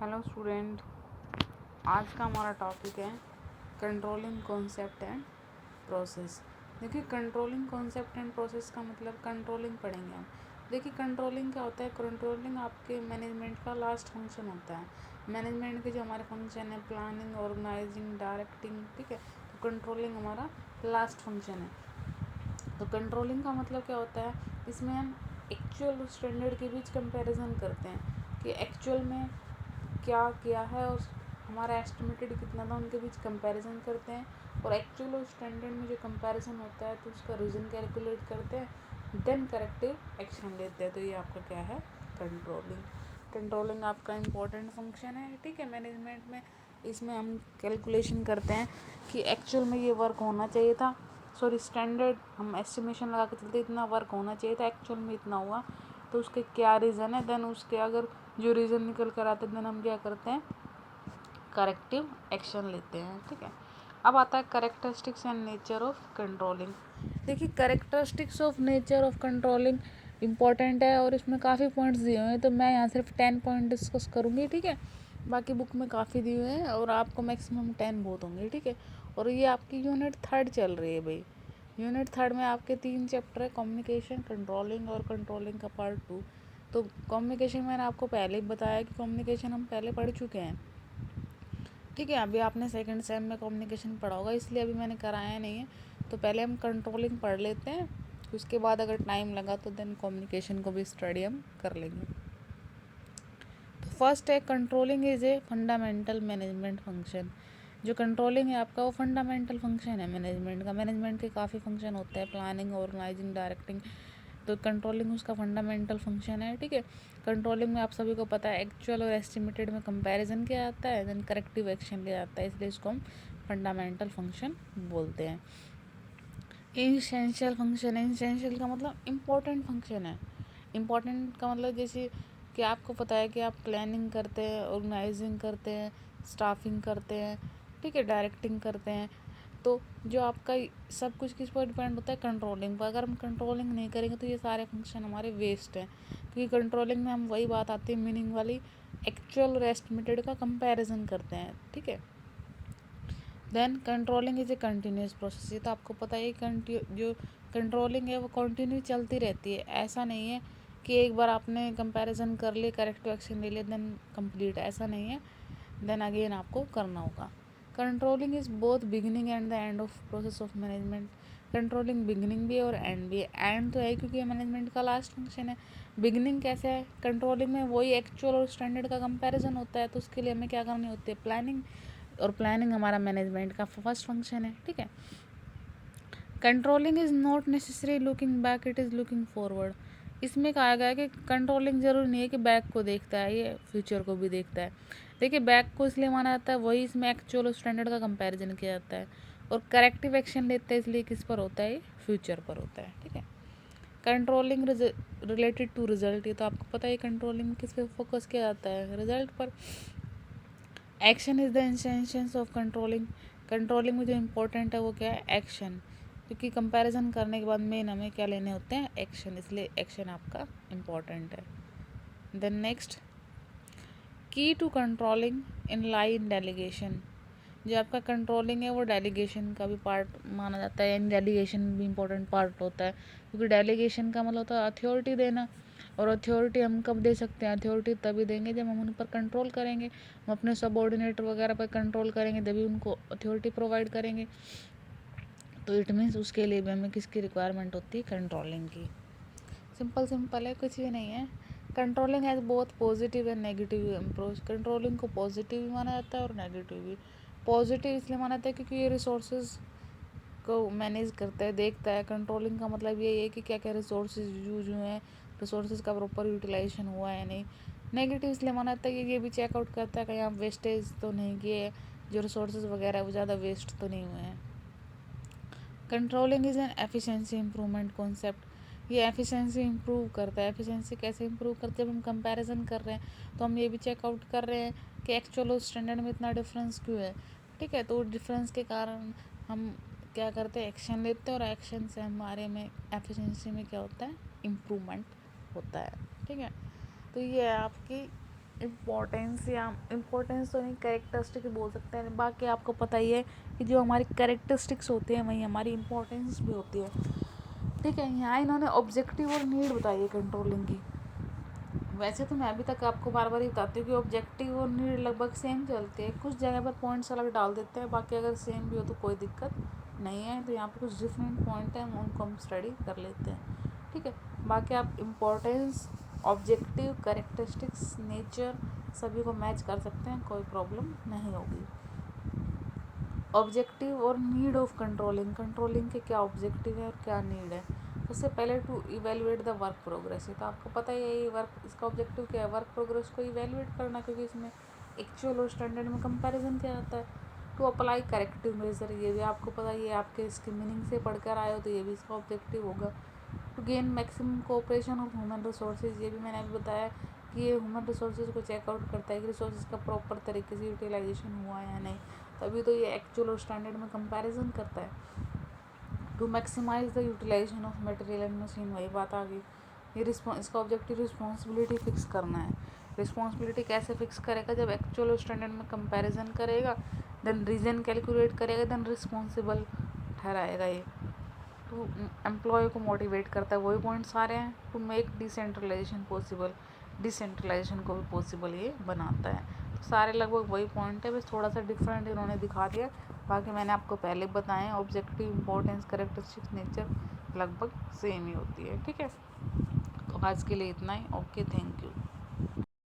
Hello student, आज का हमारा टॉपिक है कंट्रोलिंग कॉन्सेप्ट एंड प्रोसेस। देखिए, कंट्रोलिंग कॉन्सेप्ट एंड प्रोसेस का मतलब कंट्रोलिंग पढ़ेंगे हम। देखिए, कंट्रोलिंग क्या होता है? कंट्रोलिंग आपके मैनेजमेंट का लास्ट फंक्शन होता है। मैनेजमेंट के जो हमारे फंक्शन है, प्लानिंग, ऑर्गेनाइजिंग, डायरेक्टिंग, ठीक है, तो कंट्रोलिंग हमारा लास्ट फंक्शन है। तो कंट्रोलिंग का मतलब क्या होता है? इसमें हम एक्चुअल और स्टैंडर्ड के बीच कंपैरिजन करते हैं कि एक्चुअल में क्या किया है और हमारा एस्टिमेटेड कितना था, उनके बीच कंपैरिजन करते हैं। और एक्चुअल और स्टैंडर्ड में जो कंपैरिजन होता है तो उसका रीज़न कैलकुलेट करते हैं, देन करेक्टिव एक्शन लेते हैं। तो ये आपका क्या है? कंट्रोलिंग। कंट्रोलिंग आपका इम्पोर्टेंट फंक्शन है, ठीक है, मैनेजमेंट में। इसमें हम कैलकुलेशन करते हैं कि एक्चुअल में ये वर्क होना चाहिए था, सॉरी स्टैंडर्ड हम एस्टिमेशन लगा के चलते इतना वर्क होना चाहिए था, एक्चुअल में इतना हुआ, तो उसके क्या रीज़न है, देन उसके अगर जो रीज़न निकल कर आते हैं देन हम क्या करते हैं? करेक्टिव एक्शन लेते हैं, ठीक है। अब आता है characteristics and nature of controlling. देखिए, characteristics of nature of controlling important है और इसमें काफ़ी पॉइंट्स दिए हुए हैं, तो मैं यहाँ सिर्फ 10 पॉइंट डिस्कस करूँगी, ठीक है। बाकी बुक में काफ़ी दिए हुए हैं और आपको मैक्सिमम 10 बहुत होंगे, ठीक है। और ये आपकी यूनिट 3 चल रही है भाई। यूनिट 3 में आपके 3 चैप्टर है, कम्युनिकेशन, कंट्रोलिंग और कंट्रोलिंग का पार्ट 2। तो कम्युनिकेशन मैंने आपको पहले ही बताया कि कम्युनिकेशन हम पहले पढ़ चुके हैं, ठीक है। अभी आपने सेकंड सेम में कम्युनिकेशन पढ़ा होगा, इसलिए अभी मैंने कराया नहीं है। तो पहले हम कंट्रोलिंग पढ़ लेते हैं, उसके बाद अगर टाइम लगा तो देन कम्युनिकेशन को भी स्टडी हम कर लेंगे। तो फर्स्ट है, controlling is a fundamental management function. जो कंट्रोलिंग है आपका वो फंडामेंटल फंक्शन है मैनेजमेंट का। मैनेजमेंट के काफ़ी फंक्शन होते हैं, प्लानिंग, ऑर्गेनाइजिंग, डायरेक्टिंग, तो कंट्रोलिंग उसका फंडामेंटल फंक्शन है, ठीक है। कंट्रोलिंग में आप सभी को पता है एक्चुअल और एस्टिमेटेड में कंपैरिजन किया जाता है, देन करेक्टिव एक्शन लिया जाता है, इसलिए इसको हम फंडामेंटल फंक्शन बोलते हैं। इसेंशियल फंक्शन है, इसेंशियल का मतलब इम्पोर्टेंट फंक्शन है। इम्पोर्टेंट का मतलब जैसे कि आपको पता है कि आप प्लानिंग करते हैं, ऑर्गेनाइजिंग करते हैं, स्टाफिंग करते हैं, ठीक है, डायरेक्टिंग करते हैं, तो जो आपका सब कुछ किस पर डिपेंड होता है? कंट्रोलिंग पर। अगर हम कंट्रोलिंग नहीं करेंगे तो ये सारे फंक्शन हमारे वेस्ट हैं, क्योंकि कंट्रोलिंग में हम वही बात आती है मीनिंग वाली, एक्चुअल और एस्टिमेटेड का कंपैरिजन करते हैं, ठीक है। Then controlling is a continuous process. ये तो आपको पता है, जो कंट्रोलिंग है वो कंटिन्यू चलती रहती है। ऐसा नहीं है कि एक बार आपने कंपैरिजन कर लिए, करेक्टिव एक्शन ले लिया, देन कंप्लीट, ऐसा नहीं है, देन अगेन आपको करना होगा। Controlling is both beginning and the end of process of management. Controlling beginning भी है और एंड भी है। एंड तो है क्योंकि मैनेजमेंट का लास्ट फंक्शन है। बिगिनिंग कैसे है? कंट्रोलिंग में वही एक्चुअल और स्टैंडर्ड का कंपैरिजन होता है, तो उसके लिए हमें क्या करनी होती है? प्लानिंग, और प्लानिंग हमारा मैनेजमेंट का फर्स्ट फंक्शन है, ठीक है। Controlling is not necessary looking back, it is looking forward. इसमें कहा गया है कि कंट्रोलिंग ज़रूरी नहीं है कि बैक को देखता है, ये फ्यूचर को भी देखता है। देखिए, बैक को इसलिए माना जाता है, वही इसमें एक्चुअल और स्टैंडर्ड का कंपैरिजन किया जाता है, और करेक्टिव एक्शन लेते हैं इसलिए किस पर होता है? फ्यूचर पर होता है, ठीक है। कंट्रोलिंग रिलेटेड टू रिजल्ट, ये तो आपको पता है कंट्रोलिंग किस पे फोकस किया जाता है? रिजल्ट पर। Action is the intentions of controlling. Controlling में जो इम्पोर्टेंट है वो क्या है? एक्शन, क्योंकि कंपैरिजन करने के बाद मेन हमें क्या लेने होते हैं? एक्शन, इसलिए एक्शन आपका इम्पोर्टेंट है। Then next, key to controlling in lie in delegation. जो आपका कंट्रोलिंग है वो डेलीगेशन का भी पार्ट माना जाता है, यानी डेलीगेशन भी इम्पोर्टेंट पार्ट होता है, क्योंकि डेलीगेशन का मतलब होता है अथॉरिटी देना। और अथॉरिटी हम कब दे सकते हैं? अथॉरिटी तभी देंगे जब हम उन पर कंट्रोल करेंगे, हम अपने सबऑर्डिनेट वगैरह पर कंट्रोल करेंगे, तभी उनको अथॉरिटी प्रोवाइड करेंगे। तो इट मीन्स उसके लिए भी हमें किसकी रिक्वायरमेंट होती है? कंट्रोलिंग की। सिंपल है, कुछ भी नहीं है। Controlling has both positive and negative approach. Controlling को पॉजिटिव भी माना जाता है और नेगेटिव भी। पॉजिटिव इसलिए माना जाता है क्योंकि ये रिसोर्सेज को मैनेज करता है, देखता है। कंट्रोलिंग का मतलब ये है कि क्या क्या रिसोर्सेज यूज हुए हैं, रिसोर्सेज का प्रॉपर यूटिलाइजेशन हुआ है नहीं। नेगेटिव इसलिए माना जाता है कि ये भी चेकआउट करता है कि यहाँ वेस्टेज तो नहीं किए, जो रिसोर्सेज वगैरह है वो ज़्यादा वेस्ट तो नहीं हुए हैं। Controlling is an efficiency improvement concept. ये एफिशिएंसी इम्प्रूव करता है। एफिशिएंसी कैसे इम्प्रूव करते हैं? जब हम कंपैरिजन कर रहे हैं तो हम ये भी चेकआउट कर रहे हैं कि एक्चुअल और स्टैंडर्ड में इतना डिफरेंस क्यों है, ठीक है। तो डिफरेंस के कारण हम क्या करते हैं? एक्शन लेते हैं, और एक्शन से हमारे में एफिशिएंसी में क्या होता है? इम्प्रूवमेंट होता है, ठीक है। तो ये है आपकी इम्पोर्टेंस या इम्पोर्टेंस तो नहीं, कैरेक्टरिस्टिक बोल सकते हैं। बाकी आपको पता ही है कि जो हमारी कैरेक्टरिस्टिक्स होती हैं वहीं हमारी इम्पोर्टेंस भी होती है। ठीक है, यहाँ इन्होंने ऑब्जेक्टिव और नीड बताई है कंट्रोलिंग की। वैसे तो मैं अभी तक आपको बार बार ही बताती हूँ कि ऑब्जेक्टिव और नीड लगभग सेम चलती है, कुछ जगह पर पॉइंट्स अलग डाल देते हैं, बाकी अगर सेम भी हो तो कोई दिक्कत नहीं है। तो यहाँ पे कुछ डिफरेंट पॉइंट हैं, उनको हम स्टडी कर लेते हैं। ठीक है, बाकी आप इम्पोर्टेंस, ऑब्जेक्टिव, कैरेक्टरिस्टिक्स, नेचर सभी को मैच कर सकते हैं, कोई प्रॉब्लम नहीं होगी। ऑब्जेक्टिव और नीड ऑफ कंट्रोलिंग, कंट्रोलिंग के क्या ऑब्जेक्टिव है और क्या नीड है। सबसे पहले to evaluate the work progress है, तो आपको पता ही है ये वर्क, इसका ऑब्जेक्टिव क्या है, वर्क प्रोग्रेस को इवेलुएट करना, क्योंकि इसमें एक्चुअल और स्टैंडर्ड में कंपैरिजन क्या आता है। टू अप्लाई करेक्टिव मेजर, ये भी आपको पता ही है, आपके इसके मीनिंग से पढ़कर आए हो तो ये भी इसका ऑब्जेक्टिव होगा। To gain maximum cooperation of human resources, ये भी मैंने अभी बताया कि ये ह्यूमन रिसोर्सेज को चेकआउट करता है कि रिसोर्सेज का प्रॉपर तरीके से यूटिलाइजेशन हुआ है या नहीं, तभी तो ये एक्चुअल और स्टैंडर्ड में कंपैरिजन करता है। To maximise the utilisation of material and machine, वही बात आ गई। ये इसका ऑब्जेक्टिव रिस्पॉन्सिबिलिटी फिक्स करना है। रिस्पॉन्सिबिलिटी कैसे फिक्स करेगा, जब एक्चुअल और स्टैंडर्ड में कंपैरिजन करेगा, देन रीजन कैलकुलेट करेगा, देन रिस्पॉन्सिबल ठहराएगा ये। टू एम्प्लॉय को मोटिवेट करता है, वही पॉइंट सारे हैं। To make decentralisation possible, decentralisation को भी पॉसिबल ये बनाता है। तो सारे लगभग वही पॉइंट है, बस थोड़ा सा डिफरेंट इन्होंने दिखा दिया, बाकी मैंने आपको पहले बताए। ऑब्जेक्टिव, इंपॉर्टेंस, कैरेक्टरिस्टिक्स, नेचर लगभग सेम ही होती है। ठीक है, तो आज के लिए इतना ही। Okay, thank you.